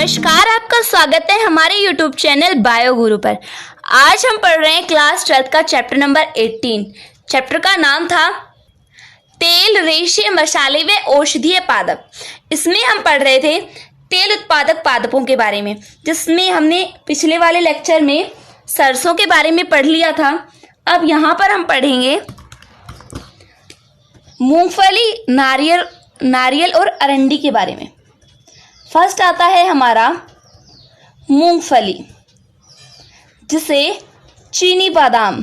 नमस्कार, आपका स्वागत है हमारे YouTube चैनल बायो गुरु पर। आज हम पढ़ रहे हैं क्लास 12 का चैप्टर नंबर 18। चैप्टर का नाम था तेल, रेशे, मसाले व औषधीय पादप। इसमें हम पढ़ रहे थे तेल उत्पादक पादपों के बारे में, जिसमें हमने पिछले वाले लेक्चर में सरसों के बारे में पढ़ लिया था। अब यहाँ पर हम पढ़ेंगे मूंगफली, नारियल और अरंडी के बारे में। फर्स्ट आता है हमारा मूंगफली, जिसे चीनी बादाम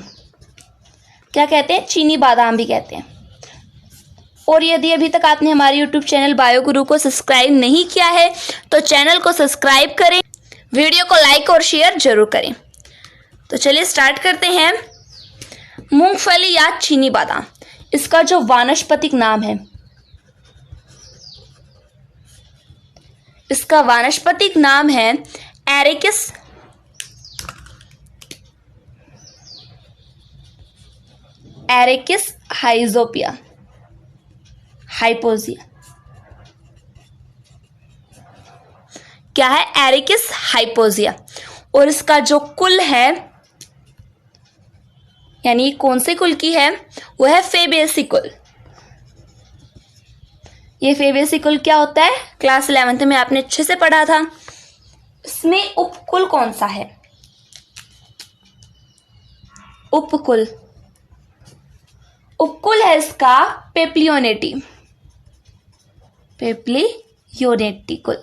क्या कहते हैं, चीनी बादाम भी कहते हैं। और यदि अभी तक आपने हमारे YouTube चैनल बायो गुरु को सब्सक्राइब नहीं किया है तो चैनल को सब्सक्राइब करें, वीडियो को लाइक और शेयर जरूर करें। तो चलिए स्टार्ट करते हैं। मूंगफली या चीनी बादाम, इसका जो वानस्पतिक नाम है, इसका वानस्पतिक नाम है एरिकिस हाइपोजिया। क्या है? एरिकिस हाइपोजिया। और इसका जो कुल है, यानी कौन से कुल की है, वो है फेबेसी कुल। ये फेबेसी कुल क्या होता है? क्लास 11th में आपने अच्छे से पढ़ा था। इसमें उपकुल कौन सा है? उपकुल है इसका पेप्लियोनेटी कुल।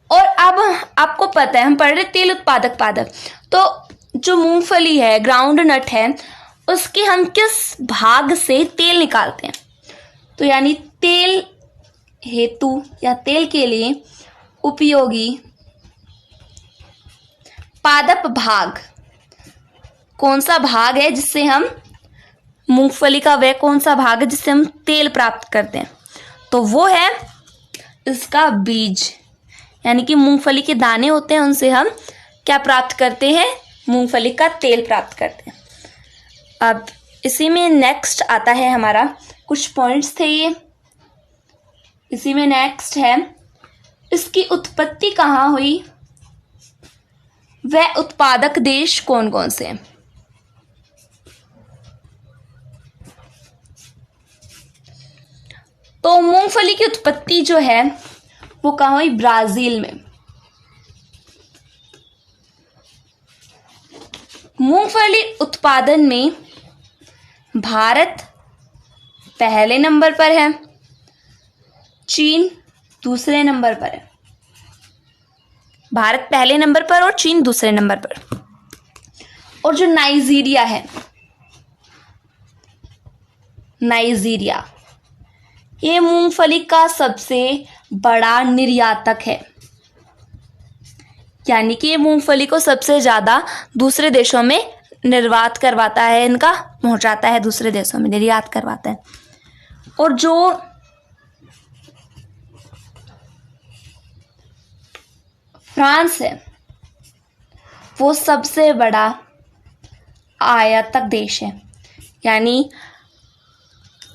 और अब आपको पता है हम पढ़ रहे तेल उत्पादक पादप, तो जो मूंगफली है, ग्राउंड नट है, उसके हम किस भाग से तेल निकालते हैं? तो यानी तेल हेतु या तेल के लिए उपयोगी पादप भाग कौन सा भाग है, जिससे हम मूंगफली का वह कौन सा भाग है जिससे हम तेल प्राप्त करते हैं? तो वो है इसका बीज, यानी कि मूंगफली के दाने होते हैं, उनसे हम क्या प्राप्त करते हैं? मूंगफली का तेल प्राप्त करते हैं। अब इसी में नेक्स्ट आता है हमारा, कुछ पॉइंट्स थे ये, इसी में नेक्स्ट है इसकी उत्पत्ति कहाँ हुई, वह उत्पादक देश कौन कौन से हैं? तो मूंगफली की उत्पत्ति जो है वो कहाँ हुई? ब्राजील में। मूंगफली उत्पादन में भारत पहले नंबर पर है, चीन दूसरे नंबर पर है। भारत पहले नंबर पर और चीन दूसरे नंबर पर। और जो नाइजीरिया है, नाइजीरिया ये मूंगफली का सबसे बड़ा निर्यातक है, यानी कि ये मूंगफली को सबसे ज्यादा दूसरे देशों में निर्यात करवाता है, इनका पहुंचाता है दूसरे देशों में, निर्यात करवाता है। और जो फ्रांस है वो सबसे बड़ा आयातक देश है, यानी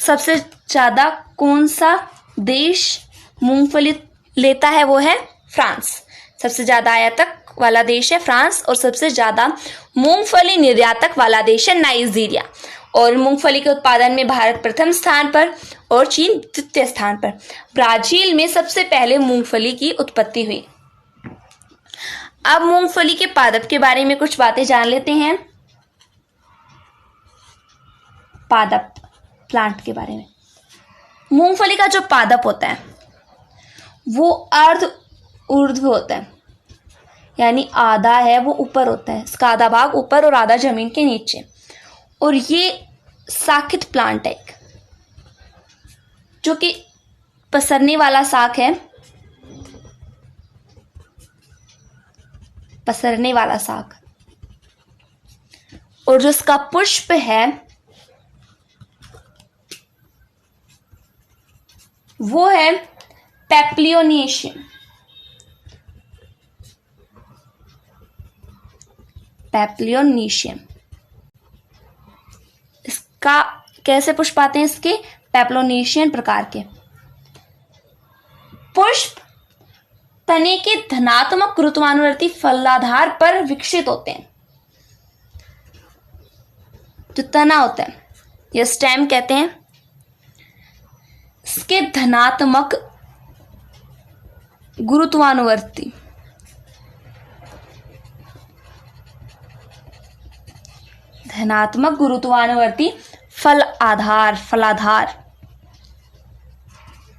सबसे ज्यादा कौन सा देश मूंगफली लेता है, वो है फ्रांस। सबसे ज्यादा आयातक वाला देश है फ्रांस, और सबसे ज्यादा मूंगफली निर्यातक वाला देश है नाइजीरिया। और मूंगफली के उत्पादन में भारत प्रथम स्थान पर और चीन द्वितीय स्थान पर। ब्राजील में सबसे पहले मूंगफली की उत्पत्ति हुई। अब मूंगफली के पादप के बारे में कुछ बातें जान लेते हैं। पादप, प्लांट के बारे में। मूंगफली का जो पादप होता है वो अर्ध ऊर्ध्व होता है, यानी आधा है वो ऊपर होता है, इसका आधा भाग ऊपर और आधा जमीन के नीचे। और ये शाखित प्लांट है, जो कि पसरने वाला शाख है, पसरने वाला शाख। और जो इसका पुष्प है वो है पेप्लियोनेशियम। इसका कैसे पुष्प आते हैं? इसके पेप्लोनेशियन प्रकार के पुष्प तने के धनात्मक गुरुत्वानुवर्ती फलाधार पर विकसित होते हैं। जो तना होता है या स्टेम कहते हैं, इसके धनात्मक गुरुत्वानुवर्ती फलाधार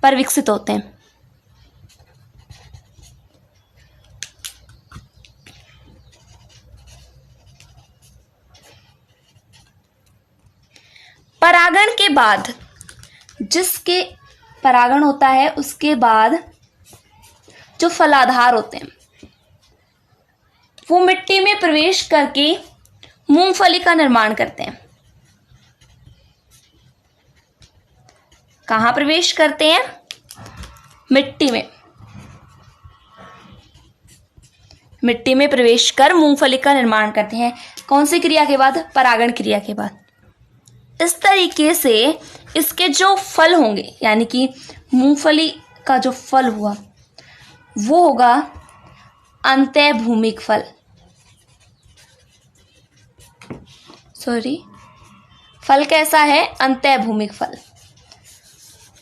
पर विकसित होते हैं। परागण के बाद, जिसके परागण होता है उसके बाद जो फलाधार होते हैं वो मिट्टी में प्रवेश करके मूंगफली का निर्माण करते हैं। कहाँ प्रवेश करते हैं? मिट्टी में। मिट्टी में प्रवेश कर मूंगफली का निर्माण करते हैं। कौन सी क्रिया के बाद? परागण क्रिया के बाद। इस तरीके से इसके जो फल होंगे, यानी कि मूंगफली का जो फल हुआ वो होगा अंतःभूमिक फल। फल कैसा है? अंतःभूमिक फल।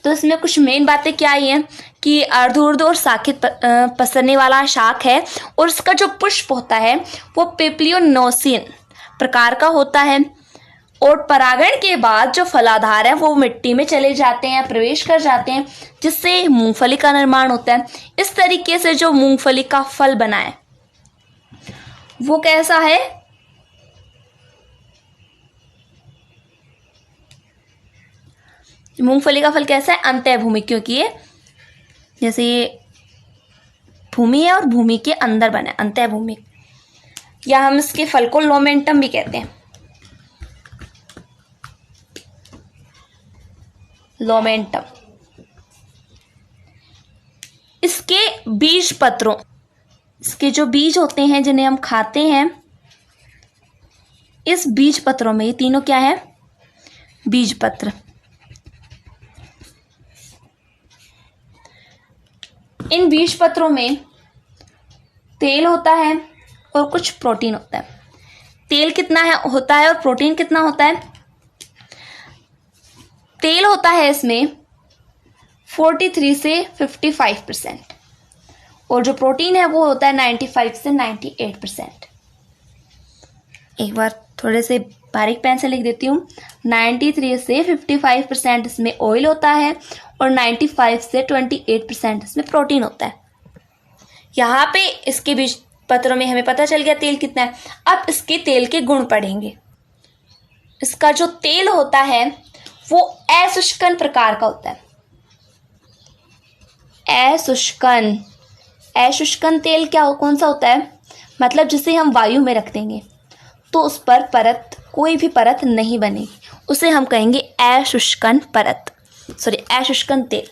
तो इसमें कुछ मेन बातें क्या आई हैं कि अर्धूर्ध और शाखित पसरने वाला शाख है, और इसका जो पुष्प होता है वो पेप्लियोनोसियन प्रकार का होता है, और परागण के बाद जो फलाधार है वो मिट्टी में चले जाते हैं, प्रवेश कर जाते हैं, जिससे मूंगफली का निर्माण होता है। इस तरीके से जो मूंगफली का फल बना है वो कैसा है? मूंगफली का फल कैसा है? अंतःभूमिक, क्योंकि ये जैसे ये भूमि है और भूमि के अंदर बना है, अंतःभूमिक। या हम इसके फल को लोमेंटम भी कहते हैं। लोमेंटम। इसके बीज पत्रों, इसके जो बीज होते हैं जिन्हें हम खाते हैं, इस बीज पत्रों में, ये तीनों क्या है? बीज पत्र। इन बीज पत्रों में तेल होता है और कुछ प्रोटीन होता है। तेल कितना होता है और प्रोटीन कितना होता है? तेल होता है इसमें 43 से 55%, और जो प्रोटीन है वो होता है 95 से 98%। एक बार थोड़े से बारीक पेन से लिख देती हूँ। 93 से 55% इसमें ऑयल होता है और 95 से 28% इसमें प्रोटीन होता है। यहाँ पे इसके बीज पत्रों में हमें पता चल गया तेल कितना है। अब इसके तेल के गुण पढ़ेंगे। इसका जो तेल होता है वो अशुष्कन प्रकार का होता है। अशुष्कन तेल कौन सा होता है? मतलब जिसे हम वायु में रख देंगे तो उस पर कोई भी परत नहीं बनेगी, उसे हम कहेंगे अशुष्कन तेल।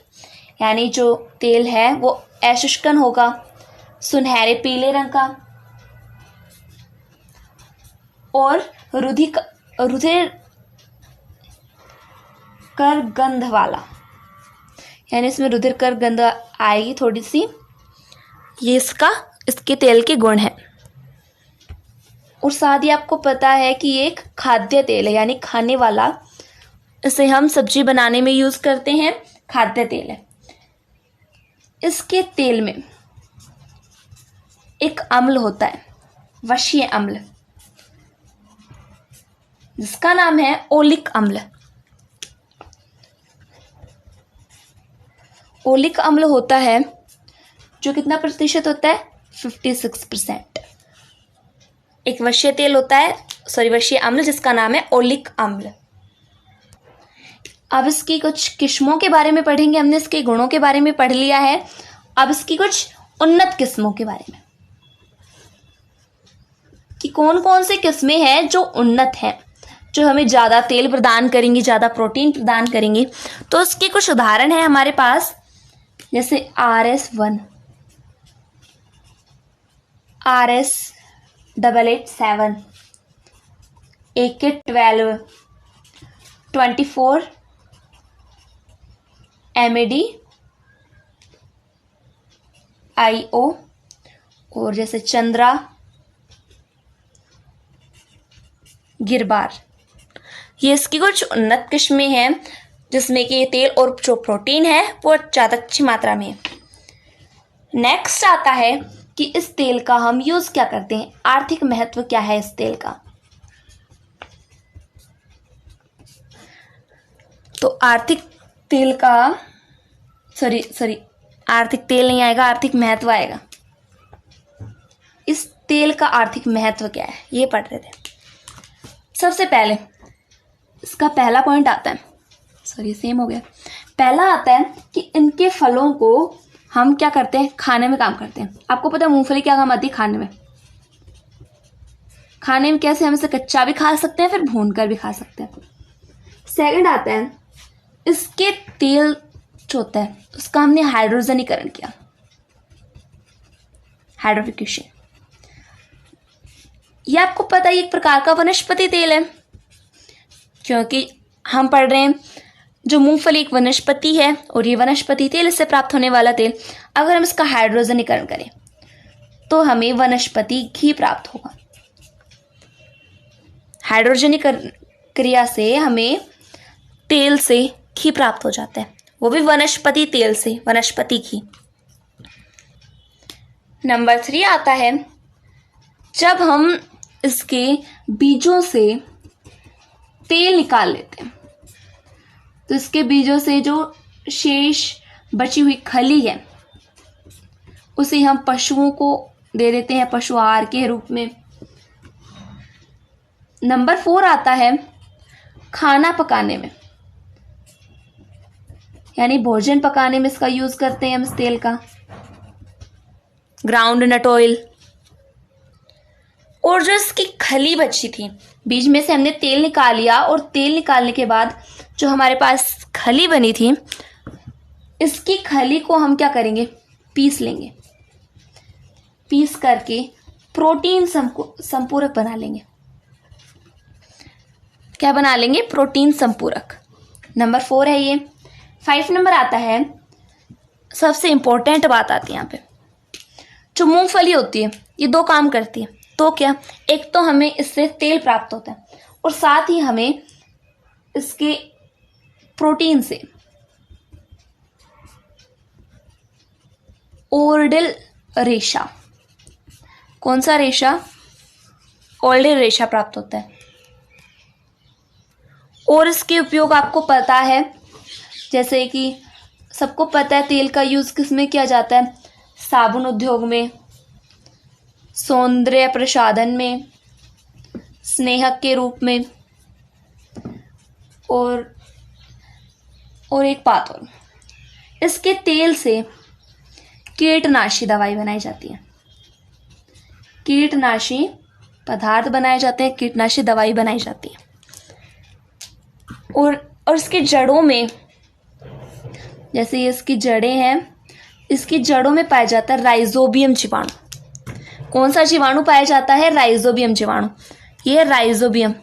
यानी जो तेल है वो अशुष्कन होगा, सुनहरे पीले रंग का, और रुधिर कर गंध वाला, यानी इसमें रुधिर कर गंध आएगी थोड़ी सी। ये इसके तेल के गुण हैं। और साथ ही आपको पता है कि ये एक खाद्य तेल है, यानी खाने वाला। इसे हम सब्जी बनाने में यूज करते हैं, खाद्य तेल है। इसके तेल में एक अम्ल होता है, वशीय अम्ल, जिसका नाम है ओलिक अम्ल। ओलिक अम्ल होता है जो कितना प्रतिशत होता है? 56%। एक वशीय तेल होता है, वशीय अम्ल, जिसका नाम है ओलिक अम्ल। अब इसकी कुछ किस्मों के बारे में पढ़ेंगे। हमने इसके गुणों के बारे में पढ़ लिया है। अब इसकी कुछ उन्नत किस्मों के बारे में, कि कौन कौन सी किस्में हैं जो उन्नत हैं, जो हमें ज़्यादा तेल प्रदान करेंगी, ज़्यादा प्रोटीन प्रदान करेंगी। तो इसके कुछ उदाहरण हैं हमारे पास, जैसे RS1, RS887, AK12, 24 MAD, IO, और जैसे चंद्रा, गिरबार, ये इसकी कुछ उन्नत किस्में हैं जिसमें कि ये तेल और जो प्रोटीन है वो ज़्यादा अच्छी मात्रा में है। नेक्स्ट आता है कि इस तेल का हम यूज़ क्या करते हैं, आर्थिक महत्व क्या है इस तेल का। तो आर्थिक तेल का आर्थिक तेल नहीं आएगा, आर्थिक महत्व आएगा। इस तेल का आर्थिक महत्व क्या है ये पढ़ रहे थे। सबसे पहले इसका पहला पॉइंट आता है, सेम हो गया। पहला आता है कि इनके फलों को हम क्या करते हैं, खाने में काम करते हैं। आपको पता है मूंगफली क्या काम आती है खाने में। खाने में कैसे, हम इसे कच्चा भी खा सकते हैं, फिर भून कर भी खा सकते हैं। सेकंड आता है इसके तेल जो होता है उसका हमने हाइड्रोजनीकरण किया, हाइड्रोफिकेशन। ये आपको पता है एक प्रकार का वनस्पति तेल है, क्योंकि हम पढ़ रहे हैं जो मूंगफली एक वनस्पति है और ये वनस्पति तेल, इससे प्राप्त होने वाला तेल, अगर हम इसका हाइड्रोजनीकरण करें तो हमें वनस्पति घी प्राप्त होगा। हाइड्रोजनीकरण क्रिया से हमें तेल से घी प्राप्त हो जाता है, वो भी वनस्पति तेल से, वनस्पति घी। नंबर 3 आता है जब हम इसके बीजों से तेल निकाल लेते हैं तो इसके बीजों से जो शेष बची हुई खली है उसे हम पशुओं को दे देते हैं पशु आहार के रूप में। नंबर 4 आता है खाना पकाने में, यानी भोजन पकाने में इसका यूज करते हैं हम इस तेल का, ग्राउंड नट ऑयल। और जो इसकी खली बची थी, बीज में से हमने तेल निकाल लिया और तेल निकालने के बाद जो हमारे पास खली बनी थी, इसकी खली को हम क्या करेंगे, पीस लेंगे। पीस करके प्रोटीन संपूरक बना लेंगे। क्या बना लेंगे, प्रोटीन संपूरक। नंबर 4 है ये। 5 नंबर आता है, सबसे इंपॉर्टेंट बात आती है यहाँ पे। जो मूंगफली होती है ये 2 काम करती है। तो क्या, एक तो हमें इससे तेल प्राप्त होता है और साथ ही हमें इसके प्रोटीन से ओर्डिल रेशा, कौन सा रेशा, ओर्डिल रेशा प्राप्त होता है। और इसके उपयोग आपको पता है, जैसे कि सबको पता है तेल का यूज किस में किया जाता है, साबुन उद्योग में, सौंदर्य प्रसाधन में, स्नेहक के रूप में, और एक बात और, इसके तेल से कीटनाशी दवाई बनाई जाती है। कीटनाशी पदार्थ बनाए जाते हैं, कीटनाशी दवाई बनाई जाती है। और इसके जड़ों में, जैसे ये इसकी जड़ें हैं, इसकी जड़ों में पाया जाता है राइजोबियम जीवाणु। कौन सा जीवाणु पाया जाता है, राइजोबियम जीवाणु। ये राइजोबियम,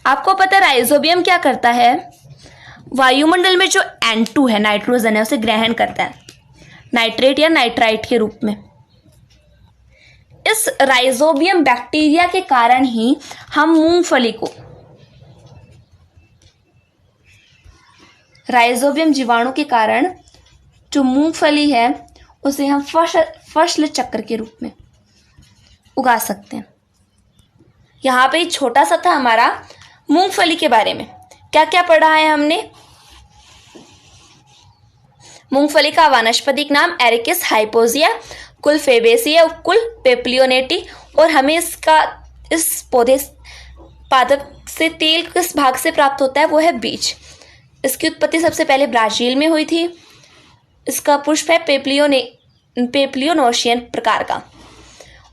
आपको पता है राइजोबियम क्या करता है, वायुमंडल में जो N2 है, नाइट्रोजन है, उसे ग्रहण करता है नाइट्रेट या नाइट्राइट के रूप में। इस राइजोबियम बैक्टीरिया के कारण ही हम मूंगफली को, राइजोबियम जीवाणु के कारण जो मूंगफली है उसे हम फसल चक्र के रूप में उगा सकते हैं। यहाँ पे छोटा सा था हमारा मूंगफली के बारे में। क्या क्या पढ़ा है हमने, मूंगफली का वानस्पतिक नाम एरिकिस हाइपोजिया, कुल फेबेसिया, कुल पेप्लियोनेटी। और हमें इस पौधे पादप से तेल किस भाग से प्राप्त होता है, वो है बीज। इसकी उत्पत्ति सबसे पहले ब्राजील में हुई थी। इसका पुष्प है पेप्लियोनोशियन प्रकार का।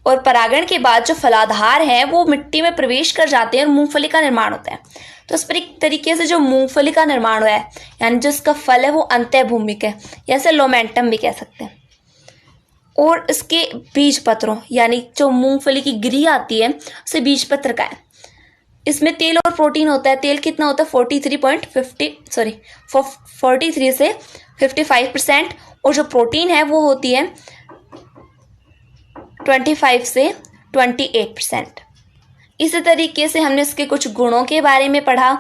और परागण के बाद जो फलाधार हैं वो मिट्टी में प्रवेश कर जाते हैं और मूंगफली का निर्माण होता है। तो इस पर एक तरीके से जो मूंगफली का निर्माण हुआ है, यानी जो इसका फल है वो अंतःभूमिक है, या इसे लोमेंटम भी कह सकते हैं। और इसके बीज पत्रों, यानी जो मूंगफली की गिरी आती है उसे बीज पत्र का है। इसमें तेल और प्रोटीन होता है। तेल कितना होता है, 43 से 55%, और जो प्रोटीन है वो होती है 25 से 28%। इसी तरीके से हमने इसके कुछ गुणों के बारे में पढ़ा,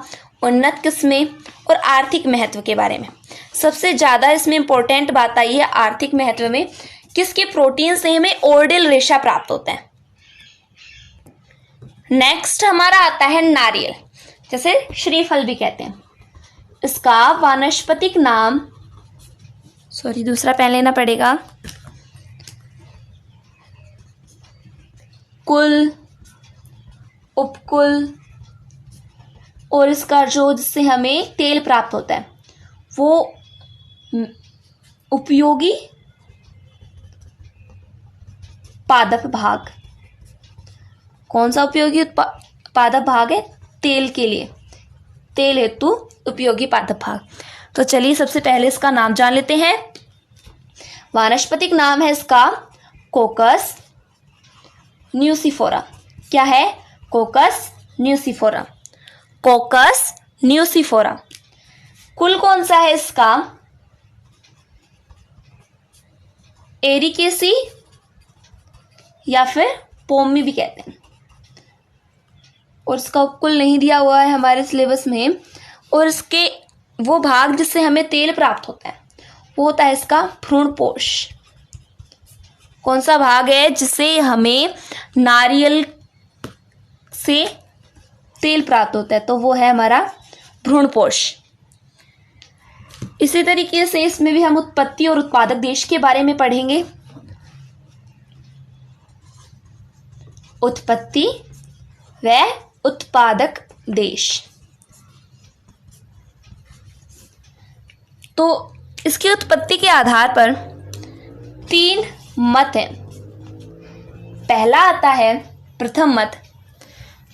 उन्नत किस्में और आर्थिक महत्व के बारे में। सबसे ज़्यादा इसमें इंपॉर्टेंट बात आई है आर्थिक महत्व में, किसके प्रोटीन से हमें ऑर्डिल रेशा प्राप्त होता है। नेक्स्ट हमारा आता है नारियल, जैसे श्रीफल भी कहते हैं। इसका वानस्पतिक नाम, दूसरा पेन लेना पड़ेगा, कुल, उपकुल, और इसका जो जिससे हमें तेल प्राप्त होता है वो उपयोगी पादप भाग। कौन सा उपयोगी पादप भाग है? तेल के लिए, तेल हेतु उपयोगी पादप भाग। तो चलिए सबसे पहले इसका नाम जान लेते हैं। वानस्पतिक नाम है इसका कोकस न्यूसिफोरा। क्या है? कोकस न्यूसिफोरा। कोकस न्यूसिफोरा। कुल कौन सा है इसका? एरिकेसी या फिर पोमी भी कहते हैं। और इसका उपकुल नहीं दिया हुआ है हमारे सिलेबस में। और इसके वो भाग जिससे हमें तेल प्राप्त होता है वो होता है इसका भ्रूणपोष। कौन सा भाग है जिससे हमें नारियल से तेल प्राप्त होता है? तो वो है हमारा भ्रूणपोष। इसी तरीके से इसमें भी हम उत्पत्ति और उत्पादक देश के बारे में पढ़ेंगे। उत्पत्ति व उत्पादक देश। तो इसकी उत्पत्ति के आधार पर 3 मत हैं। पहला आता है प्रथम मत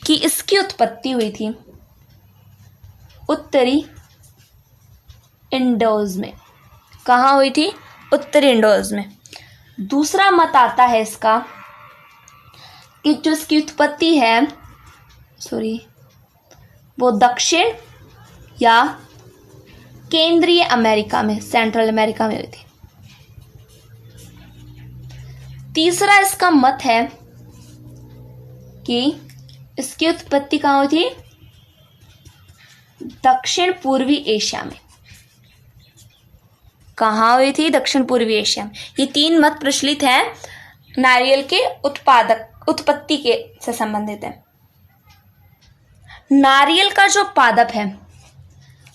कि इसकी उत्पत्ति हुई थी उत्तरी इंडोज में। कहाँ हुई थी? उत्तरी इंडोज में। दूसरा मत आता है इसका कि जो इसकी उत्पत्ति है वो दक्षिण या केंद्रीय अमेरिका में, सेंट्रल अमेरिका में हुई थी। तीसरा इसका मत है कि इसकी उत्पत्ति कहाँ हुई थी? दक्षिण पूर्वी एशिया में। कहाँ हुई थी? दक्षिण पूर्वी एशिया में। ये 3 मत प्रचलित हैं, नारियल के उत्पत्ति के से संबंधित है। नारियल का जो पादप है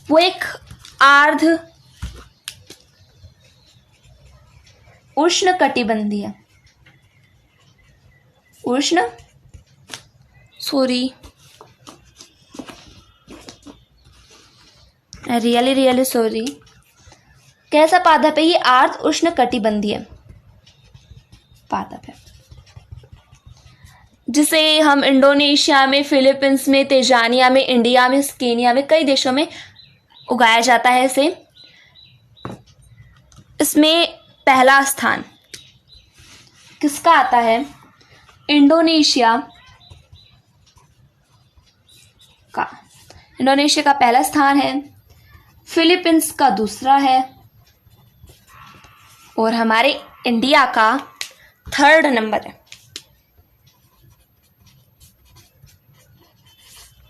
वो एक आर्ध उष्णकटिबंधीय कैसा पादप है? ये अर्ध उष्णकटिबंधीय पादप है जिसे हम इंडोनेशिया में, फिलीपींस में, तंजानिया में, इंडिया में, केनिया में, कई देशों में उगाया जाता है। इसमें पहला स्थान किसका आता है? इंडोनेशिया का पहला स्थान है, फिलीपींस का दूसरा है और हमारे इंडिया का 3rd नंबर है।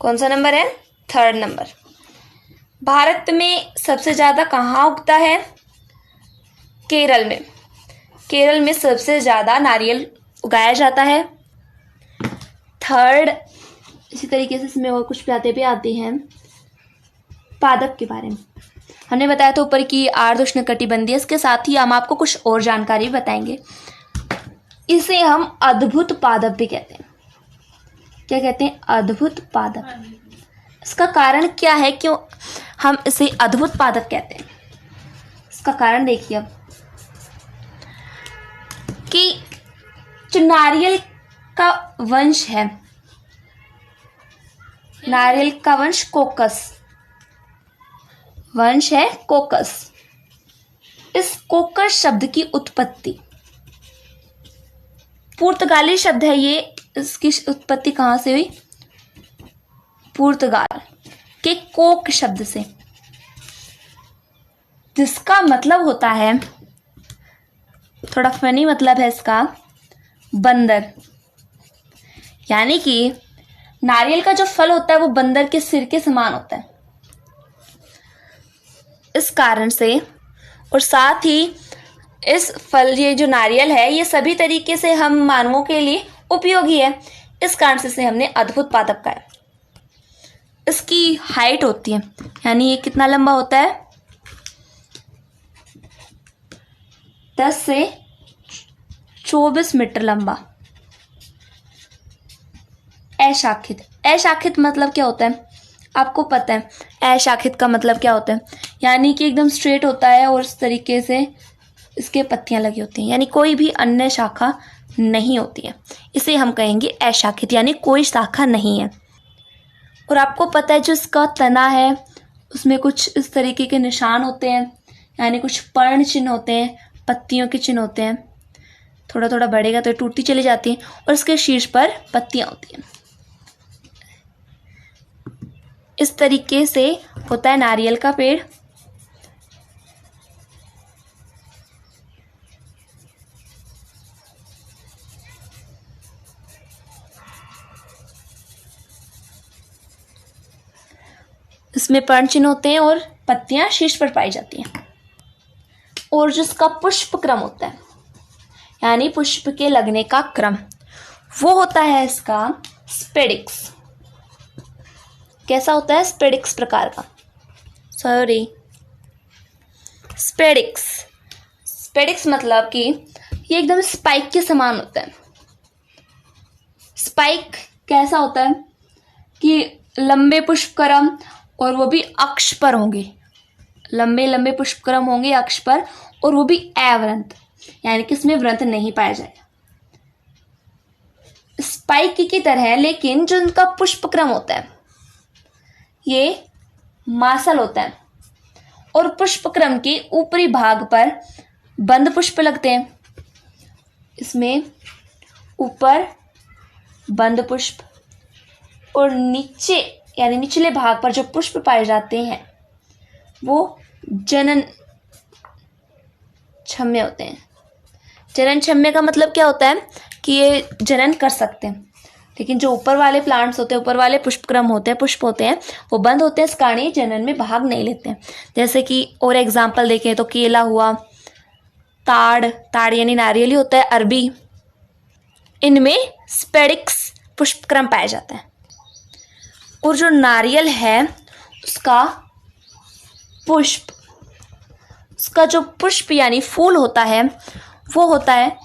कौन सा नंबर है? 3rd number. भारत में सबसे ज्यादा कहाँ उगता है? केरल में। केरल में सबसे ज्यादा नारियल उगाया जाता है। 3rd। इसी तरीके से इसमें और कुछ बातें भी आती हैं पादप के बारे में। हमने बताया था ऊपर की अर्ध उष्णकटिबंधीय, इसके साथ ही हम आपको कुछ और जानकारी बताएंगे। इसे हम अद्भुत पादप भी कहते हैं। क्या कहते हैं? अद्भुत पादप। इसका कारण क्या है, क्यों हम इसे अद्भुत पादप कहते हैं? इसका कारण देखिए अब कि जो नारियल का वंश है, नारियल का वंश कोकस वंश है, कोकस। इस कोकस शब्द की उत्पत्ति पुर्तगाली शब्द है। ये इसकी उत्पत्ति कहाँ से हुई? पुर्तगाल के कोक शब्द से, जिसका मतलब होता है थोड़ा फनी मतलब है इसका बंदर, यानी कि नारियल का जो फल होता है वो बंदर के सिर के समान होता है। इस कारण से और साथ ही इस फल, ये जो नारियल है ये सभी तरीके से हम मानवों के लिए उपयोगी है। इस कारण से इसे हमने अद्भुत पादप कहा है। इसकी हाइट होती है, यानी ये कितना लंबा होता है, 10 से 24 मीटर लंबा। अशाखित, अशाखित मतलब क्या होता है आपको पता है? अशाखित का मतलब क्या होता है, यानी कि एकदम स्ट्रेट होता है और इस तरीके से इसके पत्तियां लगी होती हैं, यानी कोई भी अन्य शाखा नहीं होती है। इसे हम कहेंगे अशाखित, यानी कोई शाखा नहीं है। और आपको पता है जो इसका तना है उसमें कुछ इस तरीके के निशान होते हैं, यानी कुछ पर्ण चिन्ह होते हैं, पत्तियों के चिन्ह होते हैं। थोड़ा थोड़ा बढ़ेगा तो टूटती चली जाती है और इसके शीर्ष पर पत्तियां होती हैं। इस तरीके से होता है नारियल का पेड़। इसमें पर्ण चिन्ह होते हैं और पत्तियां शीर्ष पर पाई जाती हैं। और जो इसका पुष्प क्रम होता है, यानी पुष्प के लगने का क्रम, वो होता है इसका स्पेडिक्स। कैसा होता है? स्पेडिक्स प्रकार का, सॉरी स्पेडिक्स। स्पेडिक्स मतलब कि ये एकदम स्पाइक के समान होता है। स्पाइक कैसा होता है कि लंबे पुष्पक्रम और वो भी अक्ष पर होंगे, लंबे लंबे पुष्पक्रम होंगे अक्ष पर, और वो भी अवृंत, यानी कि इसमें व्रंत नहीं पाया जाएगा। स्पाइक की तरह है, लेकिन जो इनका पुष्पक्रम होता है ये मासल होता है और पुष्पक्रम के ऊपरी भाग पर बंद पुष्प लगते हैं। इसमें ऊपर बंद पुष्प और नीचे यानी निचले भाग पर जो पुष्प पाए जाते हैं वो जनन क्षम्य होते हैं। जनन क्षम्य का मतलब क्या होता है कि ये जनन कर सकते हैं, लेकिन जो ऊपर वाले प्लांट्स होते हैं, ऊपर वाले पुष्पक्रम होते हैं, पुष्प होते हैं, वो बंद होते हैं, इस कारण ये जनन में भाग नहीं लेते हैं। जैसे कि और एग्जाम्पल देखें तो केला हुआ, ताड़ यानी नारियल ही होता है, अरबी, इनमें स्पेडिक्स पुष्पक्रम पाया जाता है। और जो नारियल है उसका पुष्प, उसका जो पुष्प यानी फूल होता है वो होता है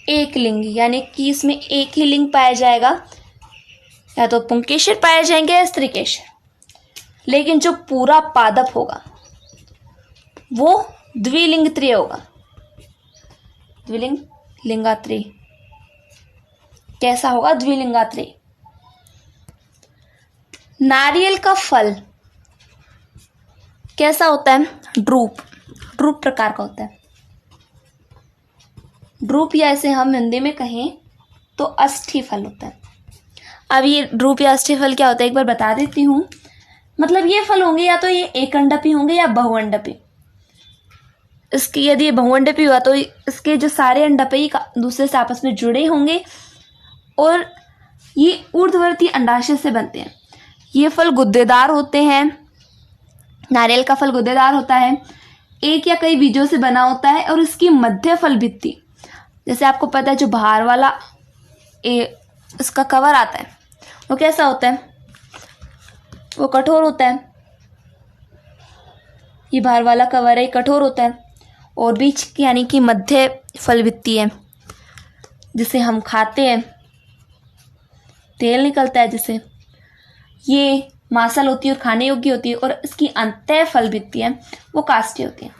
एक लिंग, यानी कि इसमें एक ही लिंग पाया जाएगा, या तो पुंकेसर पाए जाएंगे या स्त्रीकेसर। लेकिन जो पूरा पादप होगा वो द्विलिंगत्रीय होगा। द्विलिंग लिंगात्री कैसा होगा? द्विलिंगात्री। नारियल का फल कैसा होता है? ड्रूप प्रकार का होता है। ड्रूप या इसे हम हिंदी में कहें तो अस्थि फल होता है। अब ये ड्रूप या अस्थि फल क्या होता है एक बार बता देती हूँ। मतलब ये फल होंगे या तो ये एकअंडपी होंगे या बहुअंडपी। इसकी यदि ये बहुअंडपी हुआ तो इसके जो सारे अंडपी दूसरे से आपस में जुड़े होंगे और ये ऊर्ध्ववर्ती अंडाशय से बनते हैं। ये फल गुद्देदार होते हैं। नारियल का फल गुद्देदार होता है, एक या कई बीजों से बना होता है और इसकी मध्य फल भित्ति, जैसे आपको पता है जो बाहर वाला इसका कवर आता है वो कैसा होता है? वो कठोर होता है। ये बाहर वाला कवर है, कठोर होता है। और बीज यानी कि मध्य फल भित्ति है जिसे हम खाते हैं, तेल निकलता है जिसे, ये मांसल होती है और खाने योग्य होती है। और इसकी अंतः फल भित्ति है वो काष्ठीय होती है।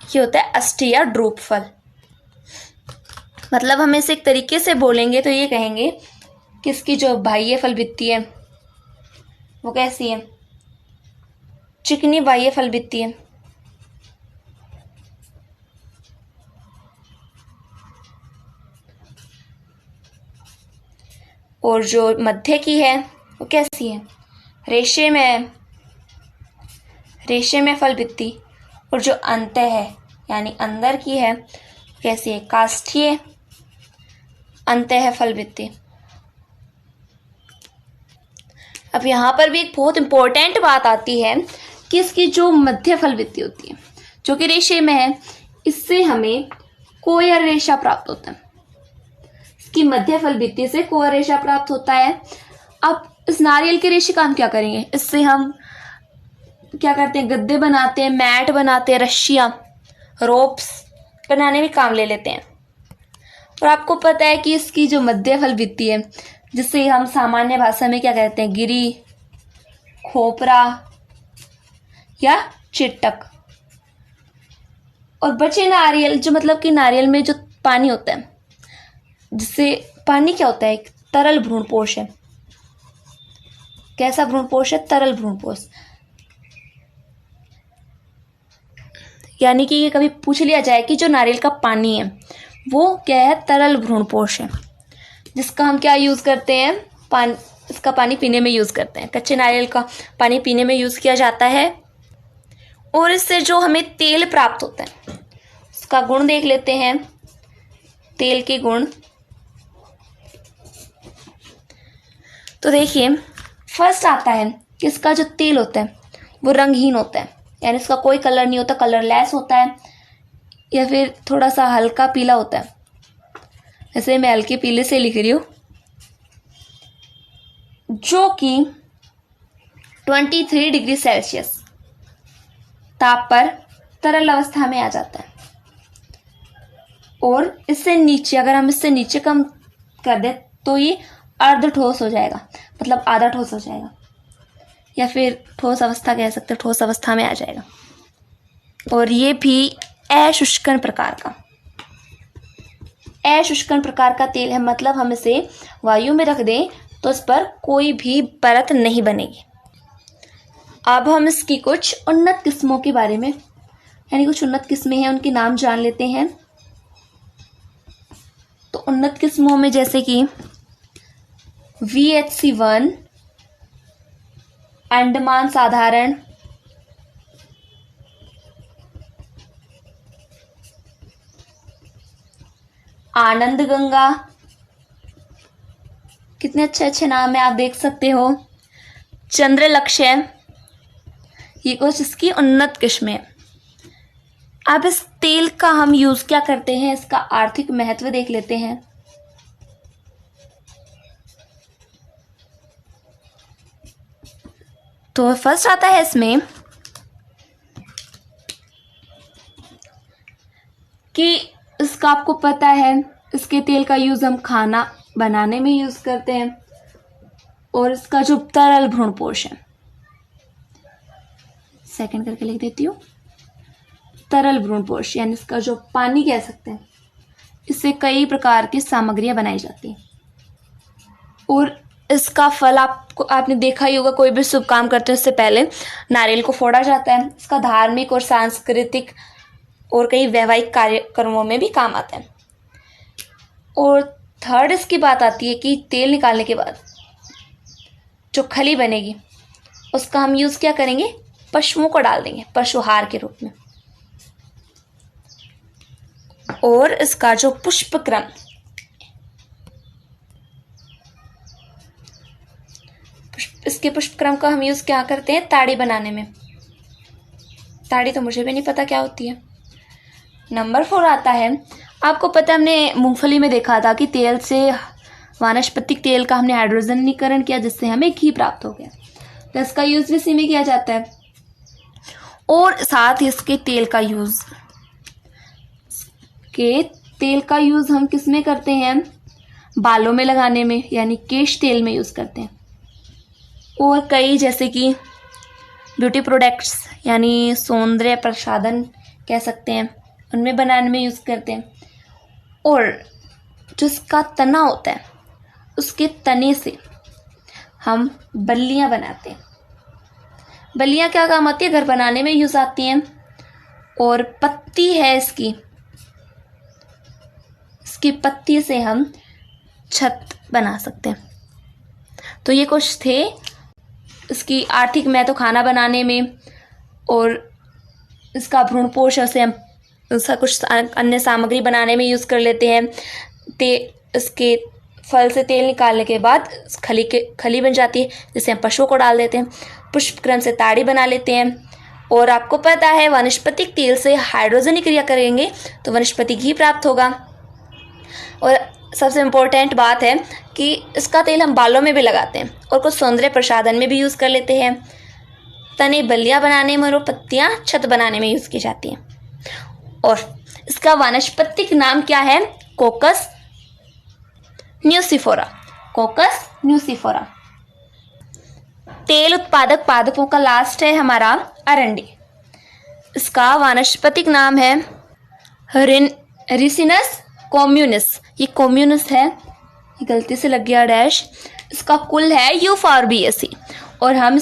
ये होता है अष्टी या ड्रूप फल। मतलब हम इसे एक तरीके से बोलेंगे तो ये कहेंगे कि इसकी जो बाह्य फल भित्ति है वो कैसी है? चिकनी बाह्य फल भित्ति है। और जो मध्य की है वो कैसी है? रेशे में फल भित्ति। और जो अंत है यानी अंदर की है। कैसी है? काष्ठीय। अंत है फल भित्ति। अब यहाँ पर भी एक बहुत इंपॉर्टेंट बात आती है कि इसकी जो मध्य फल भित्ति होती है, जो कि रेशे में है, इससे हमें कोयर रेशा प्राप्त होता है। इसकी मध्य फल भित्ति से कोयर रेशा प्राप्त होता है। अब इस नारियल के रेशे का हम क्या करेंगे? इससे हम क्या करते हैं? गद्दे बनाते हैं, मैट बनाते हैं, रस्सियां, रोप्स बनाने में काम ले लेते हैं। और आपको पता है कि इसकी जो मध्य फल भित्ति है, जिसे हम सामान्य भाषा में क्या कहते हैं? गिरी, खोपरा या चिट्टक। और बचे नारियल, जो मतलब कि नारियल में जो पानी होता है, जिससे पानी क्या होता है? एक तरल भ्रूणपोष है। कैसा भ्रूणपोष है? तरल भ्रूणपोष। यानी कि ये कभी पूछ लिया जाए कि जो नारियल का पानी है वो क्या है? तरल भ्रूणपोष है, जिसका हम क्या यूज करते हैं? इसका पानी पीने में यूज करते हैं। कच्चे नारियल का पानी पीने में यूज किया जाता है। और इससे जो हमें तेल प्राप्त होता है, उसका गुण देख लेते हैं। तेल के गुण तो देखिए, फर्स्ट आता है कि इसका जो तेल होता है वो रंगहीन होता है, यानी इसका कोई कलर नहीं होता, कलरलेस होता है, या फिर थोड़ा सा हल्का पीला होता है। ऐसे मैं हल्के पीले से लिख रही हूँ, जो कि 23 डिग्री सेल्सियस ताप पर तरल अवस्था में आ जाता है। और इससे नीचे, अगर हम इससे नीचे कम कर दें तो ये अर्ध ठोस हो जाएगा, मतलब आधा ठोस हो जाएगा, या फिर ठोस अवस्था कह सकते हैं, ठोस अवस्था में आ जाएगा। और ये भी अशुष्कण प्रकार का तेल है, मतलब हम इसे वायु में रख दें तो इस पर कोई भी परत नहीं बनेगी। अब हम इसकी कुछ उन्नत किस्मों के बारे में, यानी कुछ उन्नत किस्में हैं, उनके नाम जान लेते हैं। तो उन्नत किस्मों में जैसे कि VHC1, अंडमान साधारण, आनंद गंगा, कितने अच्छे अच्छे नाम है, आप देख सकते हो। चंद्र लक्ष्य, ये कुछ इसकी उन्नत किस्में। अब इस तेल का हम यूज क्या करते हैं, इसका आर्थिक महत्व देख लेते हैं। तो फर्स्ट आता है इसमें कि इसका आपको पता है, इसके तेल का यूज हम खाना बनाने में यूज करते हैं। और इसका जो तरल भ्रूणपोष है, सेकंड करके लिख देती हूँ, तरल भ्रूणपोष, यानी इसका जो पानी कह सकते हैं, इससे कई प्रकार की सामग्रियां बनाई जाती हैं। और इसका फल आपने देखा ही होगा, कोई भी शुभ काम करते हैं उससे पहले नारियल को फोड़ा जाता है। इसका धार्मिक और सांस्कृतिक और कई वैवाहिक कार्यक्रमों में भी काम आता है। और थर्ड इसकी बात आती है कि तेल निकालने के बाद जो खली बनेगी उसका हम यूज क्या करेंगे? पशुओं को डाल देंगे, पशुहार के रूप में। और इसका जो पुष्पक्रम, इसके पुष्पक्रम का हम यूज क्या करते हैं? ताड़ी बनाने में। ताड़ी तो मुझे भी नहीं पता क्या होती है। नंबर 4 आता है, आपको पता है हमने मूंगफली में देखा था कि तेल से, वानस्पतिक तेल का हमने हाइड्रोजनीकरण किया, जिससे हमें घी प्राप्त हो गया। तो इसका यूज भी इसी में किया जाता है। और साथ ही इसके तेल का यूज हम किस में करते हैं? बालों में लगाने में, यानी केश तेल में यूज करते हैं। और कई जैसे कि ब्यूटी प्रोडक्ट्स, यानी सौंदर्य प्रसाधन कह सकते हैं, उनमें बनाने में यूज करते हैं। और जो इसका तना होता है, उसके तने से हम बल्लियां बनाते हैं। बल्लियां क्या काम आती है? घर बनाने में यूज आती हैं। और पत्ती है इसकी पत्ती से हम छत बना सकते हैं। तो ये कुछ थे इसकी आर्थिक महत्व खाना बनाने में। और इसका भ्रूणपोष से हम उसका कुछ अन्य सामग्री बनाने में यूज़ कर लेते हैं। इसके फल से तेल निकालने के बाद खली बन जाती है, जिसे हम पशुओं को डाल देते हैं। पुष्पक्रम से ताड़ी बना लेते हैं। और आपको पता है वनस्पतिक तेल से हाइड्रोजन क्रिया करेंगे तो वनस्पति घी प्राप्त होगा। और सबसे इम्पोर्टेंट बात है कि इसका तेल हम बालों में भी लगाते हैं और कुछ सौंदर्य प्रसाधन में भी यूज़ कर लेते हैं। तने बल्लियाँ बनाने में और पत्तियाँ छत बनाने में यूज़ की जाती हैं। और इसका वानस्पतिक नाम क्या है? कोकस न्यूसिफोरा। कोकस न्यूसिफोरा। तेल उत्पादक पादपों का लास्ट है हमारा अरंडी। इसका वानस्पतिक नाम है रिसिनस कॉम्युनिस। ये कॉम्युनिस है, ये गलती से लग गया डैश। इसका कुल है यूफॉर्बिएसी। और हम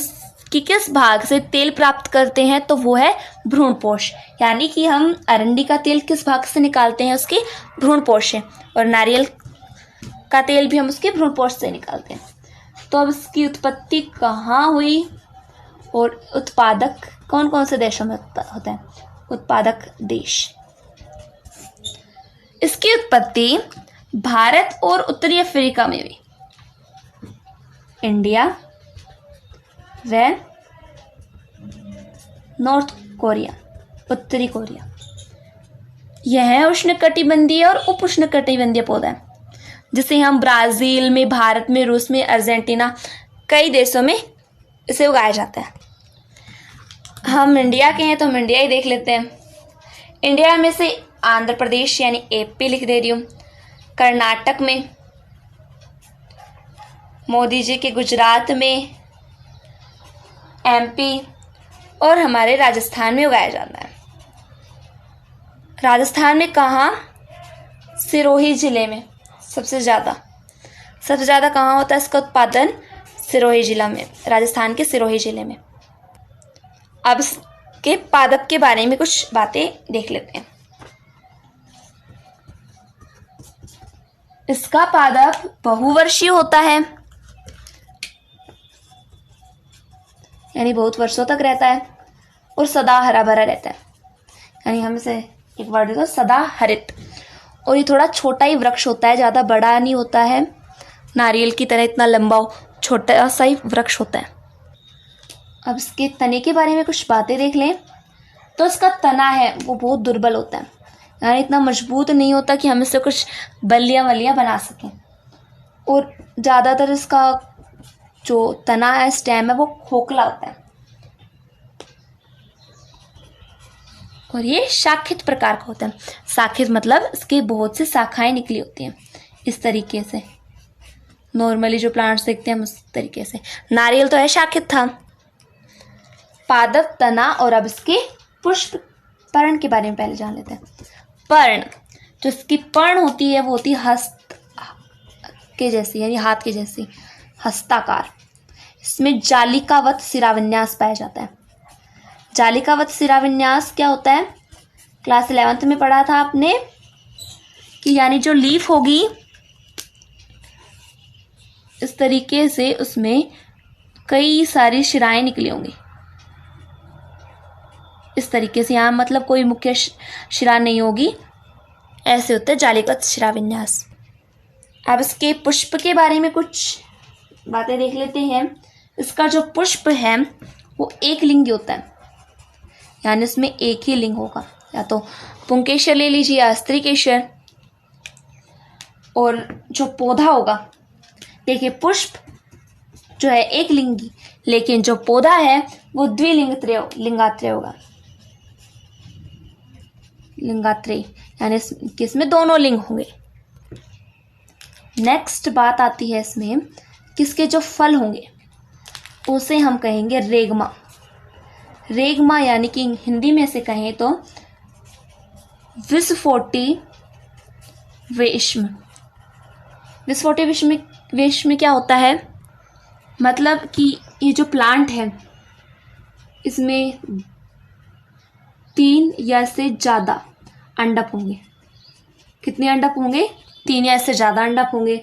कि किस भाग से तेल प्राप्त करते हैं तो वो है भ्रूणपोष। यानी कि हम अरंडी का तेल किस भाग से निकालते हैं? उसके भ्रूणपोष से। और नारियल का तेल भी हम उसके भ्रूणपोष से निकालते हैं। तो अब इसकी उत्पत्ति कहाँ हुई और उत्पादक कौन कौन से देशों में होता है? उत्पादक देश। इसकी उत्पत्ति भारत और उत्तरी अफ्रीका में हुई। इंडिया व नॉर्थ कोरिया, उत्तरी कोरिया। यह उष्णकटिबंधीय और उप उष्णकटिबंधीय पौधा है, जिसे हम ब्राज़ील में, भारत में, रूस में, अर्जेंटीना, कई देशों में इसे उगाया जाता है। हम इंडिया के हैं तो हम इंडिया ही देख लेते हैं। इंडिया में से आंध्र प्रदेश यानी एपी लिख दे रही हूँ, कर्नाटक में, मोदी जी के गुजरात में, एमपी और हमारे राजस्थान में उगाया जाता है। राजस्थान में कहाँ? सिरोही जिले में सबसे ज़्यादा कहाँ होता है इसका उत्पादन? सिरोही जिला में, राजस्थान के सिरोही जिले में। अब इसके पादप के बारे में कुछ बातें देख लेते हैं। इसका पादप बहुवर्षीय होता है, यानी बहुत वर्षों तक रहता है और सदा हरा भरा रहता है। यानी हम इसे एक वर्ड देते हैं, सदा हरित। और ये थोड़ा छोटा ही वृक्ष होता है, ज़्यादा बड़ा नहीं होता है, नारियल की तरह इतना लंबा छोटा सा ही वृक्ष होता है। अब इसके तने के बारे में कुछ बातें देख लें तो इसका तना है वो बहुत दुर्बल होता है, यानी इतना मजबूत नहीं होता कि हम इससे कुछ बल्लियाँ बना सकें। और ज़्यादातर इसका जो तना है, स्टेम है, वो खोखला होता है। और ये शाखित प्रकार का होता है। शाखित मतलब इसके बहुत से शाखाएं निकली होती हैं, इस तरीके से। नॉर्मली जो प्लांट्स देखते हैं हम उस तरीके से। नारियल तो है शाखित था। पादप, तना और अब इसके पुष्प पर्ण के बारे में पहले जान लेते हैं। पर्ण, जो इसकी पर्ण होती है वो होती है हस्त के जैसी, यानी हाथ के जैसी, हस्ताकार। इसमें जालिकावत शिराविन्यास पाया जाता है। जालिकावत शिराविन्यास क्या होता है? क्लास 11th में पढ़ा था आपने कि यानी जो लीफ होगी इस तरीके से उसमें कई सारी शिराएं निकली होंगी, इस तरीके से। यहाँ मतलब कोई मुख्य शिरा नहीं होगी, ऐसे होता है जालिकावत शिराविन्यास। अब इसके पुष्प के बारे में कुछ बातें देख लेते हैं। इसका जो पुष्प है वो एक लिंगी होता है, यानी इसमें एक ही लिंग होगा, या तो पुंकेसर ले लीजिए या स्त्रीकेसर। और जो पौधा होगा, देखिए पुष्प जो है एक लिंगी, लेकिन जो पौधा है वो लिंगात्रय होगा। लिंगात्रय यानी किसमें दोनों लिंग होंगे। नेक्स्ट बात आती है इसमें, किसके जो फल होंगे उसे हम कहेंगे रेगमा। रेगमा यानी कि हिंदी में से कहें तो विस्फोटी वेश्म। विस्फोटी वेश्म क्या होता है? मतलब कि ये जो प्लांट है इसमें 3 या से ज़्यादा अंडक होंगे। कितने अंडक होंगे? 3 या इससे ज़्यादा अंडक होंगे।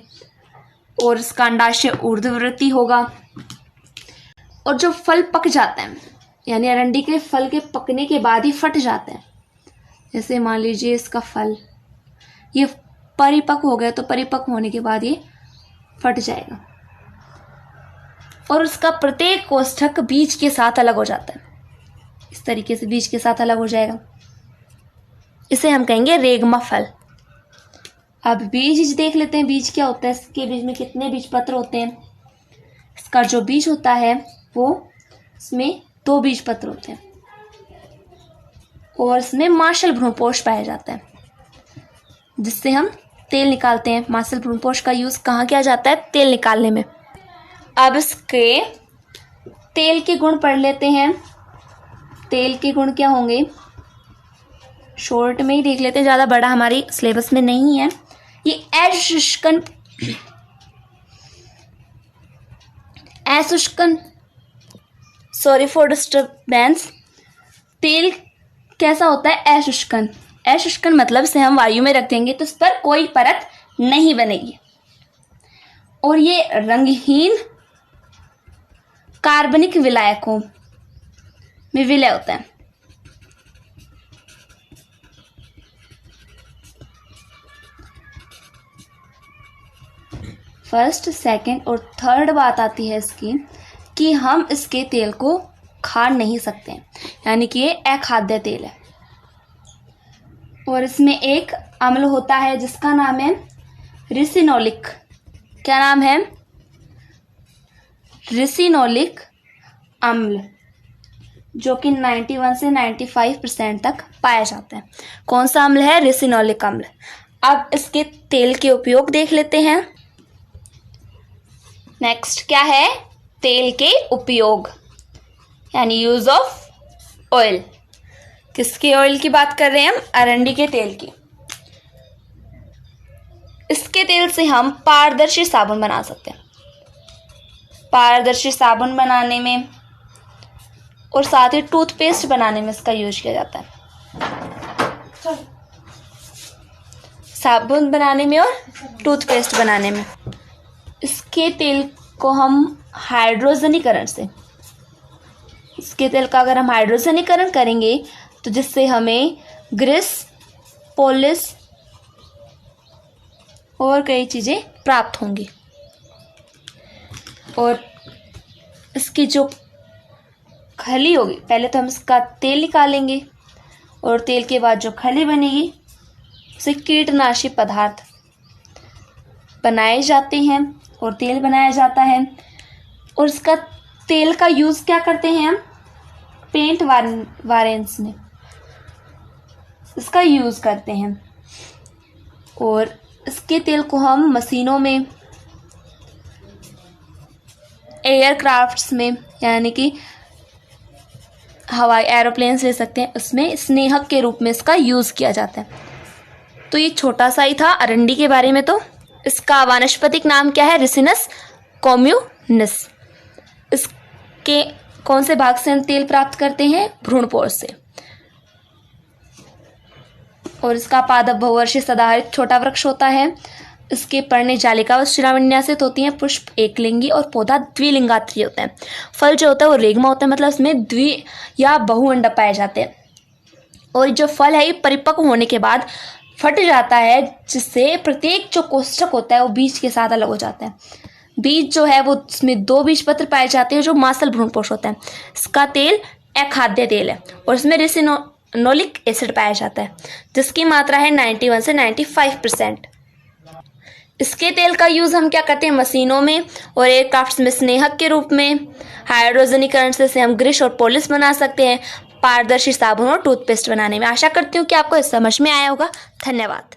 और इसका अंडाशय ऊर्ध्ववृत्ति होगा। और जो फल पक जाता है, यानी अरंडी के फल के पकने के बाद ही फट जाता है, जैसे मान लीजिए इसका फल ये परिपक्व हो गया, तो परिपक्व होने के बाद ये फट जाएगा और उसका प्रत्येक कोष्ठक बीज के साथ अलग हो जाता है। इस तरीके से बीज के साथ अलग हो जाएगा। इसे हम कहेंगे रेगमा फल। अब बीज देख लेते हैं, बीज क्या होता है, इसके बीज में कितने बीज पत्र होते हैं। इसका जो बीज होता है वो इसमें 2 बीज पत्र होते हैं और इसमें मांसल भ्रूणपोष पाया जाता है, जिससे हम तेल निकालते हैं। मांसल भ्रूणपोष का यूज कहाँ किया जाता है, तेल निकालने में। अब इसके तेल के गुण पढ़ लेते हैं। तेल के गुण क्या होंगे, शॉर्ट में ही देख लेते हैं, ज़्यादा बड़ा हमारी सिलेबस में नहीं है। ये अशुष्कन सॉरी फॉर डिस्टर्बेंस। तेल कैसा होता है, अशुष्कन। अशुष्कन मतलब इसे हम वायु में रख देंगे तो इस पर कोई परत नहीं बनेगी और ये रंगहीन कार्बनिक विलायकों में विलय होता है। फर्स्ट, सेकंड और थर्ड बात आती है इसकी कि हम इसके तेल को खा नहीं सकते, यानी कि ये अखाद्य तेल है। और इसमें एक अम्ल होता है जिसका नाम है रिसिनोलिक। क्या नाम है, रिसिनोलिक अम्ल, जो कि 91 से 95% तक पाया जाता है। कौन सा अम्ल है, रिसिनोलिक अम्ल। अब इसके तेल के उपयोग देख लेते हैं। नेक्स्ट क्या है, तेल के उपयोग यानी यूज ऑफ ऑयल। किसके ऑयल की बात कर रहे हैं हम, अरंडी के तेल की। इसके तेल से हम पारदर्शी साबुन बना सकते हैं। पारदर्शी साबुन बनाने में और साथ ही टूथपेस्ट बनाने में इसका यूज किया जाता है। साबुन बनाने में और टूथपेस्ट बनाने में। इसके तेल को हम हाइड्रोजनीकरण से, इसके तेल का अगर हम हाइड्रोजनीकरण करेंगे तो जिससे हमें ग्रीस, पॉलिश और कई चीज़ें प्राप्त होंगी। और इसकी जो खली होगी, पहले तो हम इसका तेल निकालेंगे और तेल के बाद जो खली बनेगी उसे कीटनाशी पदार्थ बनाए जाते हैं और तेल बनाया जाता है। और इसका तेल का यूज़ क्या करते हैं हम, पेंट वारेंस में इसका यूज़ करते हैं। और इसके तेल को हम मशीनों में, एयरक्राफ्ट्स में, यानी कि हवाई एरोप्लेन्स ले सकते हैं, उसमें स्नेहक के रूप में इसका यूज़ किया जाता है। तो ये छोटा सा ही था अरंडी के बारे में। तो इसका वानस्पतिक नाम क्या है, रिसिनस कॉम्यूनिस। इसके कौन से भाग से हम तेल प्राप्त करते हैं, भ्रूणपोष से। और इसका पादप बहुवर्षीय सदाहरित छोटा वृक्ष होता है। इसके पर्णे जालिकावत शिराविन्यासित होती हैं। पुष्प एकलिंगी और पौधा द्विलिंगात्री होता है। फल जो होता है वो रेगमा होता है, मतलब इसमें द्वि या बहुअंडक पाए जाते हैं। और जो फल है ये परिपक्व होने के बाद फट जाता है, जिससे प्रत्येक जो कोष्ठक होता है वो बीज के साथ अलग हो जाता है। बीज जो है वो उसमें 2 बीज पत्र पाए जाते हैं जो मांसल भ्रूणपोष होता है। इसका तेल अखाद्य तेल है और इसमें रिसिनोलिक एसिड पाया जाता है जिसकी मात्रा है 91 से 95%। इसके तेल का यूज़ हम क्या करते हैं, मशीनों में और एयरक्राफ्ट्स में स्नेहक के रूप में। हाइड्रोजनीकरण से हम ग्रीस और पॉलिश बना सकते हैं, पारदर्शी साबुन और टूथपेस्ट बनाने में। आशा करती हूँ कि आपको इस समझ में आया होगा। धन्यवाद।